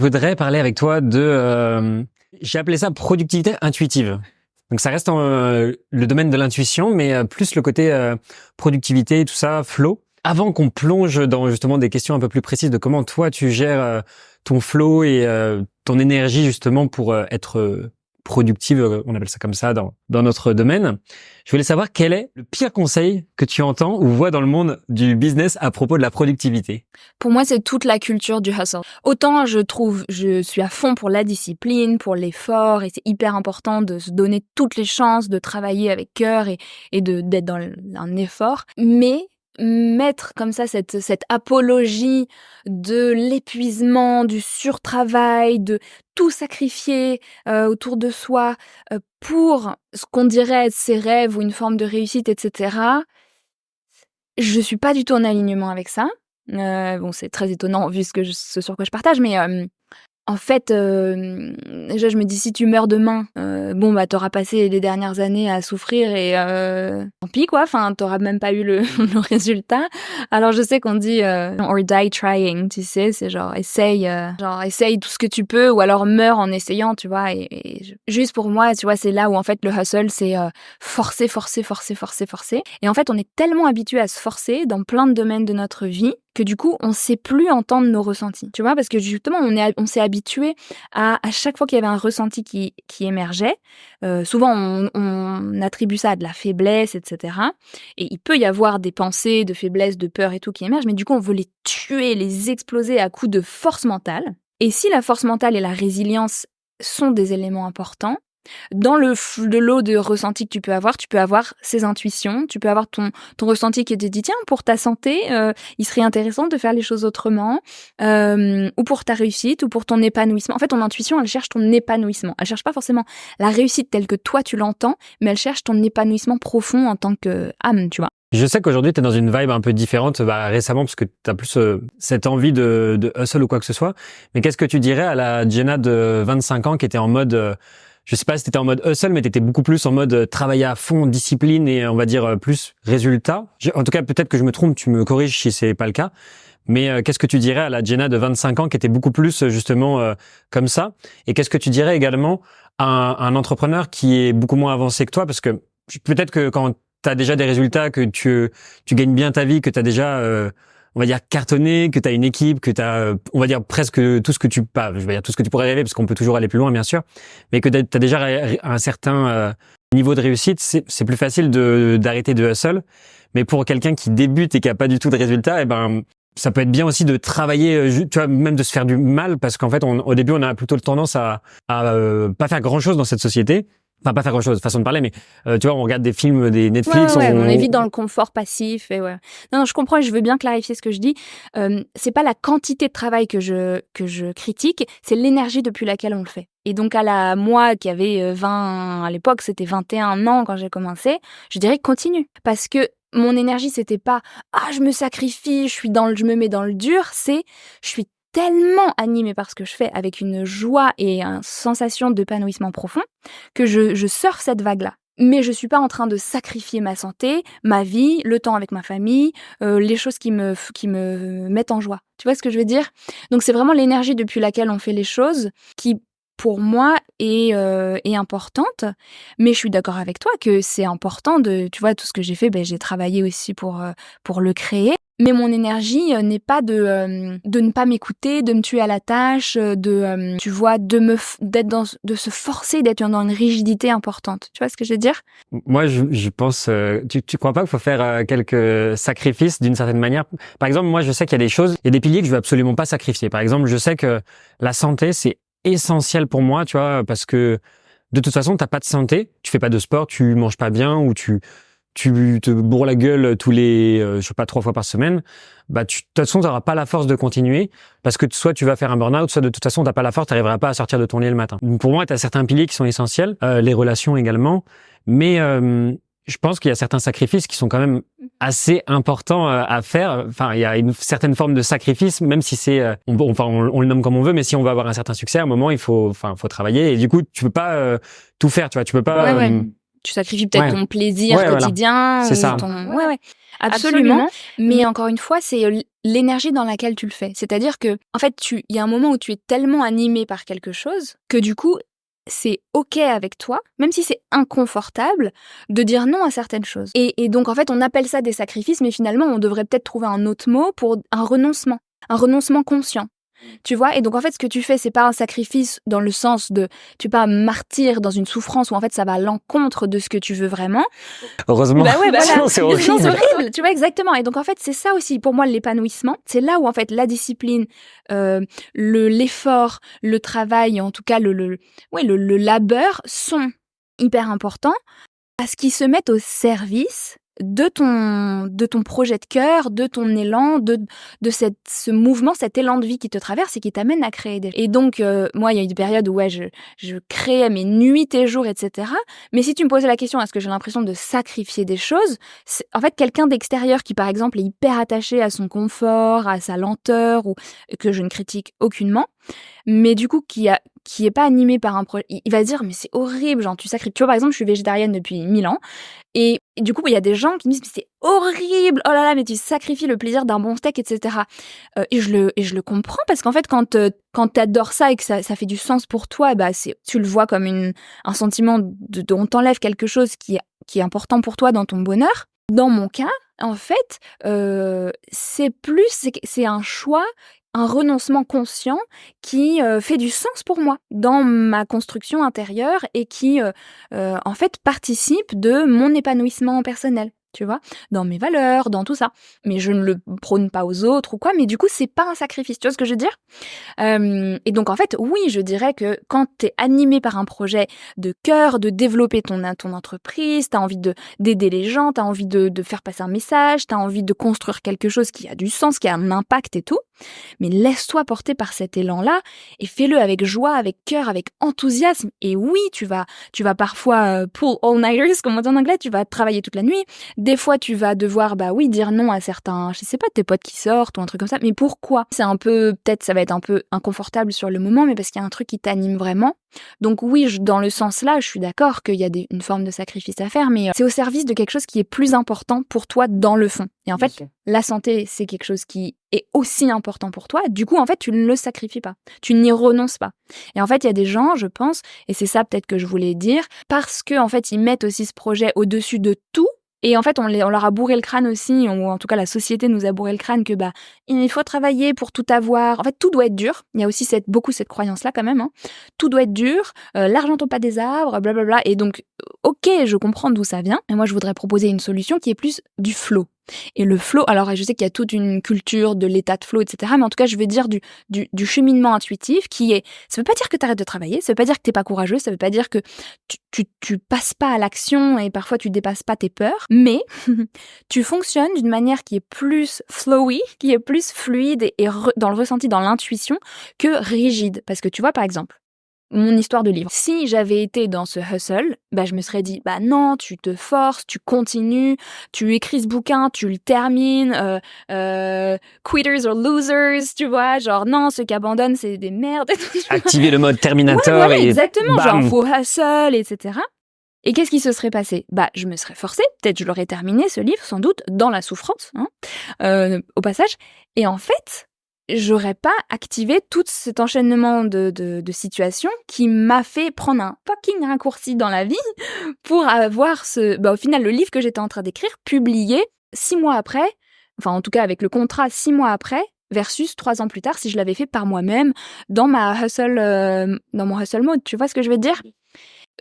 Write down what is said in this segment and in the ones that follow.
Je voudrais parler avec toi de, j'ai appelé ça productivité intuitive. Donc ça reste le domaine de l'intuition, mais plus le côté productivité, tout ça, flow. Avant qu'on plonge dans justement des questions un peu plus précises de comment toi tu gères ton flow et ton énergie justement pour être productive, on appelle ça comme ça dans notre domaine. Je voulais savoir quel est le pire conseil que tu entends ou vois dans le monde du business à propos de la productivité. Pour moi, c'est toute la culture du hustle. Autant je suis à fond pour la discipline, pour l'effort, et c'est hyper important de se donner toutes les chances de travailler avec cœur et d'être dans un effort. Mais mettre comme ça cette apologie de l'épuisement, du surtravail, de tout sacrifier autour de soi pour ce qu'on dirait être ses rêves ou une forme de réussite, etc. Je suis pas du tout en alignement avec ça. Bon, c'est très étonnant vu ce sur quoi je partage, mais en fait, déjà je me dis si tu meurs demain, bon bah t'auras passé les dernières années à souffrir et tant pis quoi, enfin t'auras même pas eu le le résultat. Alors je sais qu'on dit or die trying, tu sais, c'est genre essaye tout ce que tu peux ou alors meurs en essayant, tu vois. Juste pour moi, tu vois, c'est là où en fait le hustle c'est forcer, forcer, forcer, forcer, forcer. Et en fait, on est tellement habitué à se forcer dans plein de domaines de notre vie que du coup, on sait plus entendre nos ressentis. Tu vois, parce que justement, on s'est habitué à chaque fois qu'il y avait un ressenti qui émergeait, souvent on attribue ça à de la faiblesse, etc. Et il peut y avoir des pensées de faiblesse, de peur et tout qui émergent, mais du coup, on veut les tuer, les exploser à coups de force mentale. Et si la force mentale et la résilience sont des éléments importants, dans le lot de ressentis que tu peux avoir ces intuitions, tu peux avoir ton ressenti qui te dit tiens pour ta santé, il serait intéressant de faire les choses autrement, ou pour ta réussite ou pour ton épanouissement. En fait, ton intuition, elle cherche ton épanouissement. Elle cherche pas forcément la réussite telle que toi tu l'entends, mais elle cherche ton épanouissement profond en tant que âme, tu vois. Je sais qu'aujourd'hui, tu es dans une vibe un peu différente récemment parce que tu as plus cette envie de hustle ou quoi que ce soit. Mais qu'est-ce que tu dirais à la Jenna de 25 ans qui était en mode, je sais pas si tu étais en mode hustle, mais tu étais beaucoup plus en mode travailler à fond, discipline et on va dire plus résultat. En tout cas, peut-être que je me trompe, tu me corriges si c'est pas le cas. Mais qu'est-ce que tu dirais à la Jenna de 25 ans qui était beaucoup plus justement comme ça? Et qu'est-ce que tu dirais également à un entrepreneur qui est beaucoup moins avancé que toi? Parce que peut-être que quand t'as déjà des résultats, que tu gagnes bien ta vie, que t'as déjà, on va dire, cartonné, que t'as une équipe, que t'as, on va dire, presque tout ce que je vais dire tout ce que tu pourrais rêver, parce qu'on peut toujours aller plus loin, bien sûr, mais que t'as déjà un certain niveau de réussite, c'est plus facile d'arrêter de hustle. Mais pour quelqu'un qui débute et qui a pas du tout de résultats, ça peut être bien aussi de travailler, tu vois, même de se faire du mal, parce qu'en fait, au début, on a plutôt tendance à pas faire grand-chose dans cette société. Enfin, pas faire grand-chose, façon de parler, mais tu vois, on regarde des films, des Netflix. Ouais, on est vite dans le confort passif. Et ouais. Non, je comprends et je veux bien clarifier ce que je dis. C'est pas la quantité de travail que je critique, c'est l'énergie depuis laquelle on le fait. Et donc moi qui avait 20, à l'époque c'était 21 ans quand j'ai commencé, je dirais continue. Parce que mon énergie c'était pas je me sacrifie, je me mets dans le dur, c'est je suis tellement animée par ce que je fais avec une joie et une sensation d'épanouissement profond que je surfe cette vague-là. Mais je suis pas en train de sacrifier ma santé, ma vie, le temps avec ma famille, les choses qui me mettent en joie. Tu vois ce que je veux dire? Donc c'est vraiment l'énergie depuis laquelle on fait les choses qui, pour moi, est importante. Mais je suis d'accord avec toi que c'est important tu vois, tout ce que j'ai fait, j'ai travaillé aussi pour le créer. Mais mon énergie n'est pas de ne pas m'écouter, de me tuer à la tâche, tu vois, de se forcer d'être dans une rigidité importante. Tu vois ce que je veux dire? Moi, je pense, tu crois pas qu'il faut faire quelques sacrifices d'une certaine manière? Par exemple, moi, je sais qu'il y a des choses, il y a des piliers que je veux absolument pas sacrifier. Par exemple, je sais que la santé, c'est essentiel pour moi, tu vois, parce que de toute façon, t'as pas de santé, tu fais pas de sport, tu manges pas bien ou tu te bourres la gueule tous les, je sais pas, 3 fois par semaine, de toute façon, t'auras pas la force de continuer parce que soit tu vas faire un burn-out, soit de toute façon, t'as pas la force, t'arriveras pas à sortir de ton lit le matin. Pour moi, t'as certains piliers qui sont essentiels, les relations également, mais je pense qu'il y a certains sacrifices qui sont quand même assez importants à faire. Enfin, il y a une certaine forme de sacrifice, même si c'est, on le nomme comme on veut, mais si on veut avoir un certain succès, à un moment, faut travailler et du coup, tu peux pas tout faire, tu vois, tu peux pas. Ouais. Tu sacrifies peut-être ton plaisir Ouais, voilà. quotidien C'est ou ça. ton... Ouais, absolument. Mais encore une fois, c'est l'énergie dans laquelle tu le fais. C'est-à-dire que, en fait, il y a un moment où tu es tellement animé par quelque chose que du coup, c'est OK avec toi, même si c'est inconfortable, de dire non à certaines choses. Et donc, en fait, on appelle ça des sacrifices, mais finalement, on devrait peut-être trouver un autre mot pour un renoncement conscient. Tu vois? Et donc, en fait, ce que tu fais, c'est pas un sacrifice dans le sens de, tu es pas martyr dans une souffrance où, en fait, ça va à l'encontre de ce que tu veux vraiment. Heureusement. Bah ouais, voilà. Sinon, c'est Sinon, c'est horrible. horrible. Tu vois, exactement. Et donc, en fait, c'est ça aussi, pour moi, l'épanouissement. C'est là où, en fait, la discipline, l'effort, le travail, en tout cas, le labeur sont hyper importants parce qu'ils se mettent au service de ton projet de cœur, de ton élan, de ce mouvement, cet élan de vie qui te traverse et qui t'amène à créer des... Et donc, moi, il y a eu des périodes où je créais mes nuits et jours, etc. Mais si tu me posais la question, est-ce que j'ai l'impression de sacrifier des choses? C'est, en fait, quelqu'un d'extérieur qui, par exemple, est hyper attaché à son confort, à sa lenteur, ou que je ne critique aucunement, mais du coup, qui est pas animé par un projet, il va se dire, mais c'est horrible, genre, tu sacrifies. Tu vois, par exemple, je suis végétarienne depuis 1000 ans. Et du coup, il y a des gens qui me disent, mais c'est horrible, oh là là, mais tu sacrifies le plaisir d'un bon steak, etc. Et je le comprends, parce qu'en fait, quand t'adores ça et que ça fait du sens pour toi, bah, tu le vois comme un sentiment dont t'enlèves quelque chose qui est important pour toi dans ton bonheur. Dans mon cas, en fait, c'est un choix, un renoncement conscient qui fait du sens pour moi dans ma construction intérieure et qui, en fait, participe de mon épanouissement personnel. Tu vois, dans mes valeurs, dans tout ça. Mais je ne le prône pas aux autres ou quoi, mais du coup, c'est pas un sacrifice. Tu vois ce que je veux dire? Et donc, en fait, oui, je dirais que quand t'es animé par un projet de cœur, de développer ton entreprise, t'as envie d'aider les gens, t'as envie de faire passer un message, t'as envie de construire quelque chose qui a du sens, qui a un impact et tout, mais laisse-toi porter par cet élan-là et fais-le avec joie, avec cœur, avec enthousiasme. Et oui, tu vas parfois pull all-nighters, comme on dit en anglais, tu vas travailler toute la nuit. Des fois, tu vas devoir, bah oui, dire non à certains, je sais pas, tes potes qui sortent ou un truc comme ça. Mais pourquoi? Peut-être ça va être un peu inconfortable sur le moment, mais parce qu'il y a un truc qui t'anime vraiment. Donc oui, dans le sens là, je suis d'accord qu'il y a une forme de sacrifice à faire, mais c'est au service de quelque chose qui est plus important pour toi dans le fond. Et en fait, la santé, c'est quelque chose qui est aussi important pour toi. Du coup, en fait, tu ne le sacrifies pas. Tu n'y renonces pas. Et en fait, il y a des gens, je pense, et c'est ça peut-être que je voulais dire, parce que en fait, ils mettent aussi ce projet au-dessus de tout. Et en fait, on leur a bourré le crâne aussi, ou en tout cas la société nous a bourré le crâne que bah il faut travailler pour tout avoir. En fait, tout doit être dur. Il y a aussi beaucoup cette croyance-là quand même. Hein. Tout doit être dur, l'argent tombe pas des arbres, blablabla. Et donc, ok, je comprends d'où ça vient. Et moi, je voudrais proposer une solution qui est plus du flow. Et le flow, alors je sais qu'il y a toute une culture de l'état de flow, etc. Mais en tout cas, je vais dire du cheminement intuitif qui est... Ça veut pas dire que tu arrêtes de travailler, ça veut pas dire que t'es pas courageux, ça veut pas dire que tu passes pas à l'action et parfois tu dépasses pas tes peurs, mais tu fonctionnes d'une manière qui est plus flowy, qui est plus fluide et dans le ressenti, dans l'intuition, que rigide. Parce que tu vois, par exemple, mon histoire de livre. Si j'avais été dans ce hustle, bah je me serais dit bah non, tu te forces, tu continues, tu écris ce bouquin, tu le termines, quitters or losers, tu vois, genre non, ceux qui abandonnent c'est des merdes. Activer le mode Terminator ouais, voilà, et exactement, bam. genre faut hustle, etc. Et qu'est-ce qui se serait passé? Bah je me serais forcée, peut-être je l'aurais terminé ce livre, sans doute, dans la souffrance, hein, au passage. Et en fait, j'aurais pas activé tout cet enchaînement de situations qui m'a fait prendre un fucking raccourci dans la vie pour avoir au final, le livre que j'étais en train d'écrire, publié 6 mois après, enfin, en tout cas, avec le contrat 6 mois après, versus 3 ans plus tard, si je l'avais fait par moi-même, dans mon hustle mode. Tu vois ce que je veux dire?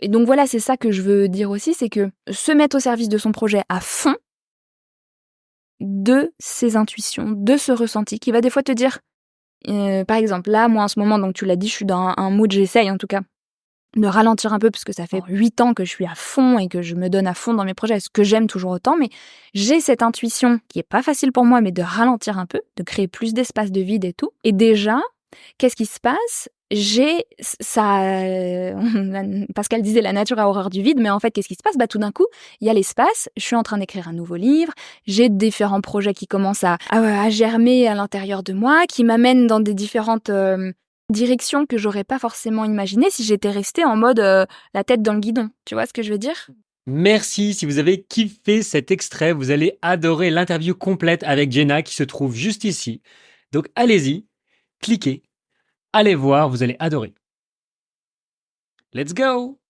Et donc voilà, c'est ça que je veux dire aussi, c'est que se mettre au service de son projet à fond, de ses intuitions, de ce ressenti, qui va des fois te dire, par exemple, là, moi en ce moment, donc tu l'as dit, je suis dans un mood, j'essaye en tout cas, de ralentir un peu, parce que ça fait 8 ans que je suis à fond et que je me donne à fond dans mes projets, ce que j'aime toujours autant, mais j'ai cette intuition qui est pas facile pour moi, mais de ralentir un peu, de créer plus d'espace de vide et tout. Et déjà, qu'est-ce qui se passe? Pascal disait la nature a horreur du vide, mais en fait, qu'est-ce qui se passe? Bah, tout d'un coup, il y a l'espace, je suis en train d'écrire un nouveau livre, j'ai différents projets qui commencent à germer à l'intérieur de moi, qui m'amènent dans des différentes directions que j'aurais pas forcément imaginées si j'étais restée en mode la tête dans le guidon. Tu vois ce que je veux dire? Merci, si vous avez kiffé cet extrait, vous allez adorer l'interview complète avec Jenna qui se trouve juste ici. Donc allez-y, cliquez, allez voir, vous allez adorer. Let's go!